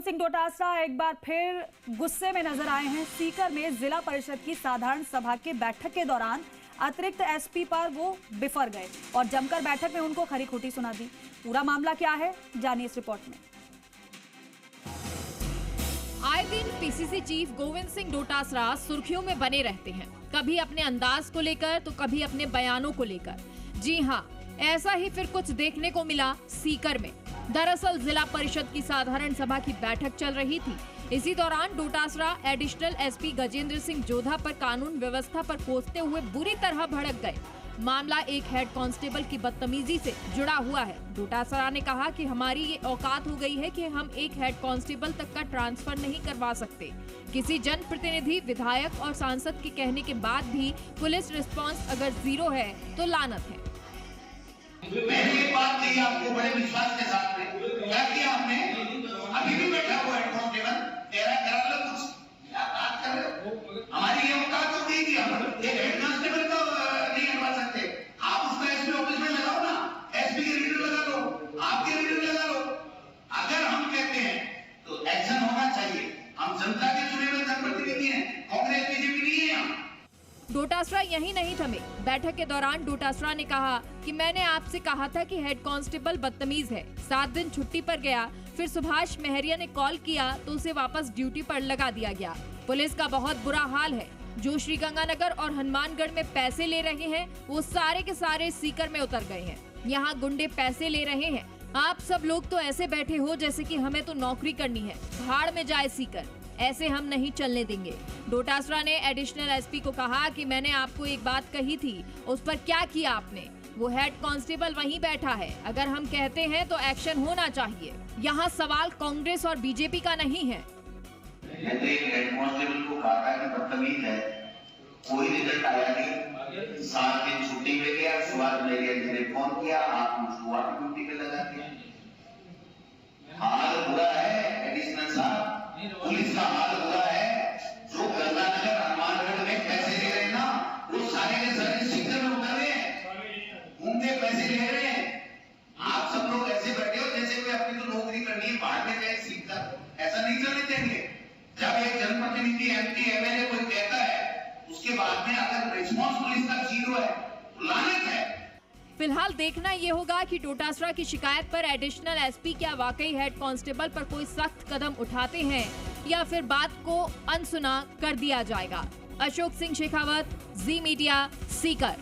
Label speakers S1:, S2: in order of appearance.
S1: सिंह डोटासरा एक बार फिर गुस्से में नजर आए हैं। सीकर में जिला परिषद की साधारण सभा के बैठक के दौरान अतिरिक्त एसपी पर वो बिफर गए और जमकर बैठक में उनको खरी खोटी सुना दी। पूरा मामला क्या है, जानिए इस रिपोर्ट में।
S2: आए दिन पीसीसी चीफ गोविंद सिंह डोटासरा सुर्खियों में बने रहते हैं, कभी अपने अंदाज को लेकर तो कभी अपने बयानों को लेकर। जी हाँ, ऐसा ही फिर कुछ देखने को मिला सीकर में। दरअसल जिला परिषद की साधारण सभा की बैठक चल रही थी। इसी दौरान डोटासरा एडिशनल एसपी गजेंद्र सिंह जोधा पर कानून व्यवस्था पर कोसते हुए बुरी तरह भड़क गए। मामला एक हेड कांस्टेबल की बदतमीजी से जुड़ा हुआ है। डोटासरा ने कहा कि हमारी ये औकात हो गई है कि हम एक हेड कांस्टेबल तक का ट्रांसफर नहीं करवा सकते। किसी जनप्रतिनिधि, विधायक और सांसद के कहने के बाद भी पुलिस रिस्पांस अगर जीरो है तो लानत है।
S3: मैंने एक बात कही आपको बड़े विश्वास के साथ में, क्या किया हमने? अभी भी बैठा हुआ है कांस्टेबल, तेरा करा लो कुछ, क्या बात कर रहे हो? हमारी ये औकात हो गई कि हम एक हेड कांस्टेबल को नहीं हटवा सकते। आप उसको एसपी ऑफिस में लगाओ ना, एसपी के रीडर लगा लो, आपके रीडर लगा लो। अगर हम कहते हैं तो एक्शन होना चाहिए। हम जनता के चुने हुए जनप्रतिनिधि हैं, कांग्रेस बीजेपी नहीं है यहाँ।
S2: डोटासरा यही नहीं थमे। बैठक के दौरान डोटासरा ने कहा कि मैंने आपसे कहा था कि हेड कांस्टेबल बदतमीज है। 7 दिन छुट्टी पर गया, फिर सुभाष महरिया ने कॉल किया तो उसे वापस ड्यूटी पर लगा दिया गया। पुलिस का बहुत बुरा हाल है। जो श्रीगंगानगर और हनुमानगढ़ में पैसे ले रहे हैं वो सारे के सारे सीकर में उतर गए हैं। यहाँ गुंडे पैसे ले रहे हैं। आप सब लोग तो ऐसे बैठे हो जैसे कि हमें तो नौकरी करनी है। भाड़ में जाए सीकर, ऐसे हम नहीं चलने देंगे। डोटासरा ने एडिशनल एसपी को कहा कि मैंने आपको एक बात कही थी, उस पर क्या किया आपने? वो हेड कांस्टेबल वहीं बैठा है। अगर हम कहते हैं तो एक्शन होना चाहिए। यहाँ सवाल कांग्रेस और बीजेपी का नहीं है।
S3: मैं तो एक हेड कांस्टेबल को कहा था कि बदतमीज है, कोई रिजल्ट आया नहीं। 7 दिन छुट्टी पे गया, सुभाष महरिया जी ने फोन किया, आप उसको ड्यूटी पे लगा दिया। हाल बुरा है एडिशनल साहब, पुलिस का हाल बुरा है। जो गंगानगर हनुमानगढ़ में पैसे ले रहे हैं ना, वो सारे के सारे सीकर में उतर रहे हैं, घूमते पैसे ले रहे हैं। आप सब लोग ऐसे बैठे हो जैसे कोई अपनी तो नौकरी करनी है, बाहर में जाए सीकर, ऐसा नहीं चलने देंगे। जब एक जनप्रतिनिधि, एमपी, एमएलए कोई कहता है, उसके बाद में अगर रिस्पांस पुलिस का जीरो है तो लानत है।
S2: फिलहाल देखना ये होगा कि डोटासरा की शिकायत पर एडिशनल एसपी क्या वाकई हेड कांस्टेबल पर कोई सख्त कदम उठाते हैं या फिर बात को अनसुना कर दिया जाएगा। अशोक सिंह शेखावत, जी मीडिया, सीकर।